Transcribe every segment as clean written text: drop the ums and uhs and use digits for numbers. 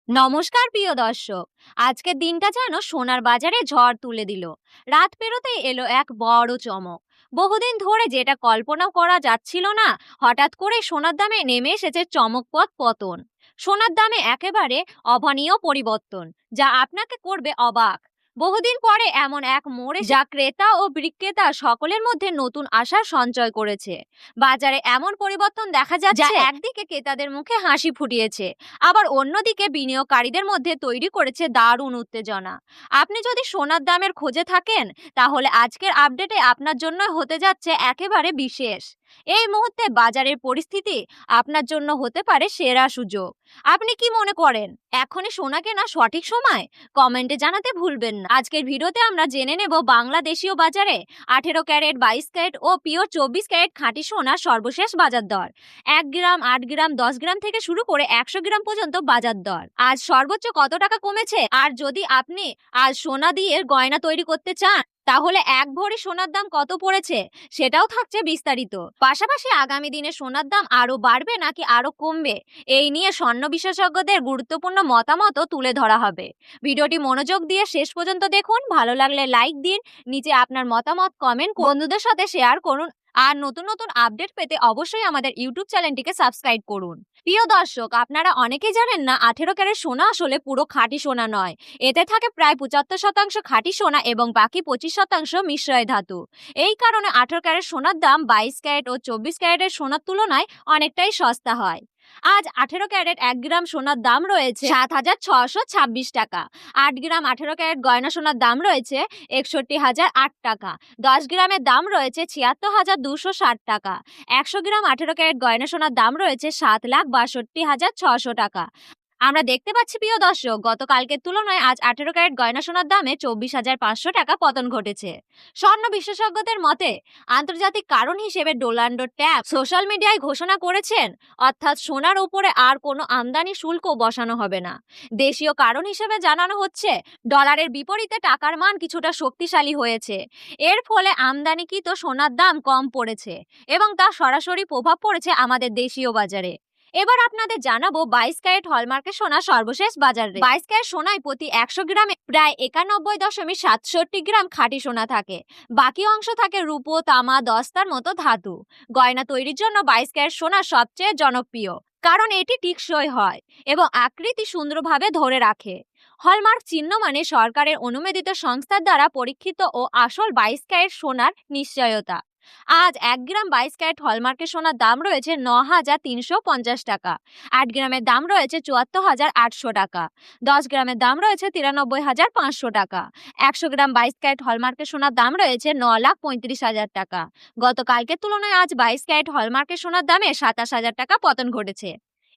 নমস্কার প্রিয় দর্শক। আজকের দিনটা যেন সোনার বাজারে ঝড় তুলে দিল। রাত পেরোতেই এলো এক বড় চমক। বহুদিন ধরে যেটা কল্পনা করা যাচ্ছিল না, হঠাৎ করে সোনার দামে নেমে এসেছে চমকপ্রদ পতন। সোনার দামে একেবারে অভানীয় পরিবর্তন, যা আপনাকে করবে অবাক। বহুদিন পরে এমন এক মোড়ে যা ক্রেতা ও বিক্রেতা সকলের মধ্যে নতুন আশার সঞ্চয় করেছে। বাজারে এমন পরিবর্তন দেখা যাচ্ছে যা একদিকে ক্রেতাদের মুখে হাসি ফুটিয়েছে, আবার অন্যদিকে বিনিয়োগকারীদের মধ্যে তৈরি করেছে দারুণ উত্তেজনা। আপনি যদি সোনার দামের খোঁজে থাকেন, তাহলে আজকের আপডেটে আপনার জন্য হতে যাচ্ছে একেবারে বিশেষ। এই মুহূর্তে বাজারের পরিস্থিতি আপনার জন্য হতে পারে সেরা সুযোগ। আপনি কি মনে করেন এখনই সোনা কেনা সঠিক সময়? কমেন্টে জানাতে ভুলবেন না। আজকের ভিডিওতে আমরা জেনে নেব বাংলাদেশীয় বাজারে 18 ক্যারেট, 22 ক্যারেট ও পিওর 24 ক্যারেট খাঁটি সোনার সর্বশেষ বাজার দর। 1 গ্রাম, 8 গ্রাম, 10 গ্রাম থেকে শুরু করে 100 গ্রাম পর্যন্ত বাজার দর। আজ সর্বোচ্চ কত টাকা কমেছে, আর যদি আপনি আজ সোনা দিয়ে গয়না তৈরি করতে চান, তাহলে এক ভরি সোনার দাম কত পড়েছে সেটাও থাকছে বিস্তারিত। পাশাপাশি আগামী দিনে সোনার দাম আরো বাড়বে নাকি আরো কমবে, এই নিয়ে স্বর্ণ বিশেষজ্ঞদের গুরুত্বপূর্ণ মতামতও তুলে ধরা হবে। ভিডিওটি মনোযোগ দিয়ে শেষ পর্যন্ত দেখুন। ভালো লাগলে লাইক দিন, নিচে আপনার মতামত কমেন্ট বন্ধুদের সাথে শেয়ার করুন, আর নতুন নতুন আপডেট পেতে অবশ্যই আমাদের ইউটিউব চ্যানেলটিকে সাবস্ক্রাইব করুন। প্রিয় দর্শক, আপনারা অনেকেই জানেন না 18 ক্যারেট সোনা আসলে পুরো খাঁটি সোনা নয়। এতে থাকে প্রায় 75% খাঁটি সোনা এবং বাকি 25% মিশ্রয় ধাতু। এই কারণে 18 ক্যারেট সোনার দাম 22 ক্যারেট ও 24 ক্যারেটের সোনার তুলনায় অনেকটাই সস্তা হয়। আজ 18 ক্যারেট 1 গ্রাম সোনার দাম রয়েছে 7,626 টাকা। 8 গ্রাম 18 ক্যারেট গয়না সোনার দাম রয়েছে 61,008 টাকা। 10 গ্রামের দাম রয়েছে 76,260 টাকা। 100 গ্রাম 18 ক্যারেট গয়না সোনার দাম রয়েছে 7,62,600 টাকা। আমরা দেখতে পাচ্ছি প্রিয় দর্শক, গতকালকের তুলনায় আজ 18 ক্যারেট গয়না সোনার দামে 24,500 টাকা পতন ঘটেছে। স্বর্ণ বিশেষজ্ঞদের মতে আন্তর্জাতিক কারণ হিসেবে ডোনাল্ড ট্রাম্প সোশ্যাল মিডিয়ায় ঘোষণা করেছেন, অর্থাৎ সোনার উপরে আর কোনো আমদানি শুল্ক বসানো হবে না। দেশীয় কারণ হিসেবে জানানো হচ্ছে, ডলারের বিপরীতে টাকার মান কিছুটা শক্তিশালী হয়েছে। এর ফলে আমদানিকৃত সোনার দাম কম পড়েছে এবং তার সরাসরি প্রভাব পড়েছে আমাদের দেশীয় বাজারে। এবার আপনাদের জানাবো 22 ক্যারেট হলমার্কের সোনা সর্বশেষ বাজার রেট। 22 ক্যারেট সোনায় প্রতি 100 গ্রামে প্রায় 91.67 গ্রাম খাঁটি সোনা থাকে। বাকি অংশ থাকে রূপো, তামা, দস্তার মতো ধাতু। গয়না তৈরির জন্য 22 ক্যারেট সোনা সবচেয়ে জনপ্রিয়, কারণ এটি টিকসই হয় এবং আকৃতি সুন্দরভাবে ধরে রাখে। হলমার্ক চিহ্ন মানে সরকারের অনুমোদিত সংস্থার দ্বারা পরীক্ষিত ও আসল 22 ক্যারেট সোনার নিশ্চয়তা। আজ 1 গ্রাম 22 ক্যারেট হলমার্কের সোনার দাম রয়েছে 9,350 টাকা। 8 গ্রামের দাম রয়েছে 74,800 টাকা। 10 গ্রামের দাম রয়েছে 93,500 টাকা। 100 গ্রাম 22 ক্যারেট হলমার্কের সোনার দাম রয়েছে 9,35,000 টাকা। গতকালকের তুলনায় আজ 22 ক্যারেট হলমার্কের সোনার দামে 27,000 টাকা পতন ঘটেছে।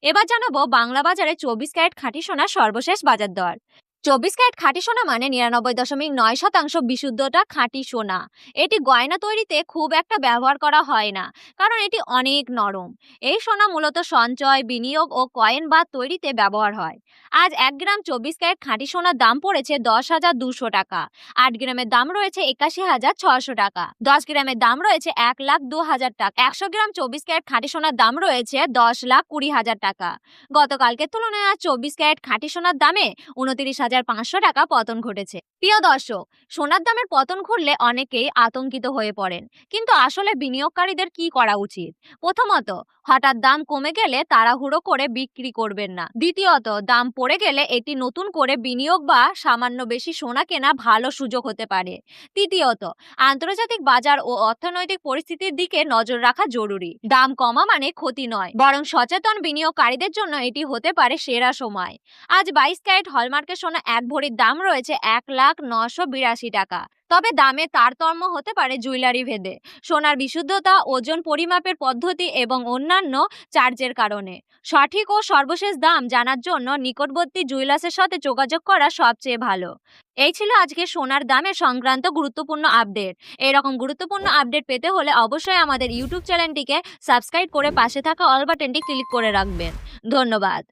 এবার জানাবো বাংলা বাজারে 24 ক্যারেট খাঁটি সোনার সর্বশেষ বাজার দর। 24 ক্যারেট খাঁটি সোনা মানে 99.9% বিশুদ্ধটা খাঁটি সোনা। এটি গয়না তৈরিতে খুব একটা ব্যবহার করা হয় না, কারণ এটি অনেক নরম। এই সোনা মূলত সঞ্চয়, বিনিয়োগ ও কয়েন বা তৈরিতে ব্যবহার হয়। আজ 1 গ্রাম 24 ক্যারেট খাঁটি সোনার দাম পড়েছে 10,200 টাকা। 8 গ্রামের দাম রয়েছে 81,600 টাকা। 10 গ্রামের দাম রয়েছে 1,02,000 টাকা। 100 গ্রাম 24 ক্যারেট খাঁটি সোনার দাম রয়েছে 10,20,000 টাকা। গতকালকের তুলনায় আজ 24 ক্যারেট খাঁটি সোনার দামে 29,500 টাকা পতন ঘটেছে। প্রিয় দর্শক, সোনার দামের পতন ঘটলে অনেকেই আতঙ্কিত হয়ে পড়েন, কিন্তু আসলে বিনিয়োগকারীদের কি করা উচিত? প্রথমত, হঠাৎ দাম কমে গেলে তাড়াহুড়ো করে বিক্রি করবেন না। দ্বিতীয়ত, দাম পড়ে গেলে এটি নতুন করে বিনিয়োগ বা সামান্য বেশি সোনা কেনা ভালো সুযোগ হতে পারে। তৃতীয়ত, আন্তর্জাতিক বাজার ও অর্থনৈতিক পরিস্থিতির দিকে নজর রাখা জরুরি। দাম কমা মানে ক্ষতি নয়, বরং সচেতন বিনিয়োগকারীদের জন্য এটি হতে পারে সেরা সময়। আজ 22 ক্যারেট হলমার্কের সোনা এক ভরির দাম রয়েছে 1,982 টাকা। তবে দামে তারতম্য হতে পারে জুয়েলারি ভেদে, সোনার বিশুদ্ধতা, ওজন পরিমাপের পদ্ধতি এবং অন্যান্য চার্জের কারণে। সঠিক ও সর্বশেষ দাম জানার জন্য নিকটবর্তী জুয়েলার্সের সাথে যোগাযোগ করা সবচেয়ে ভালো। এই ছিল আজকে সোনার দামে সংক্রান্ত গুরুত্বপূর্ণ আপডেট। এরকম গুরুত্বপূর্ণ আপডেট পেতে হলে অবশ্যই আমাদের ইউটিউব চ্যানেলটিকে সাবস্ক্রাইব করে পাশে থাকা অল বাটনটি ক্লিক করে রাখবেন। ধন্যবাদ।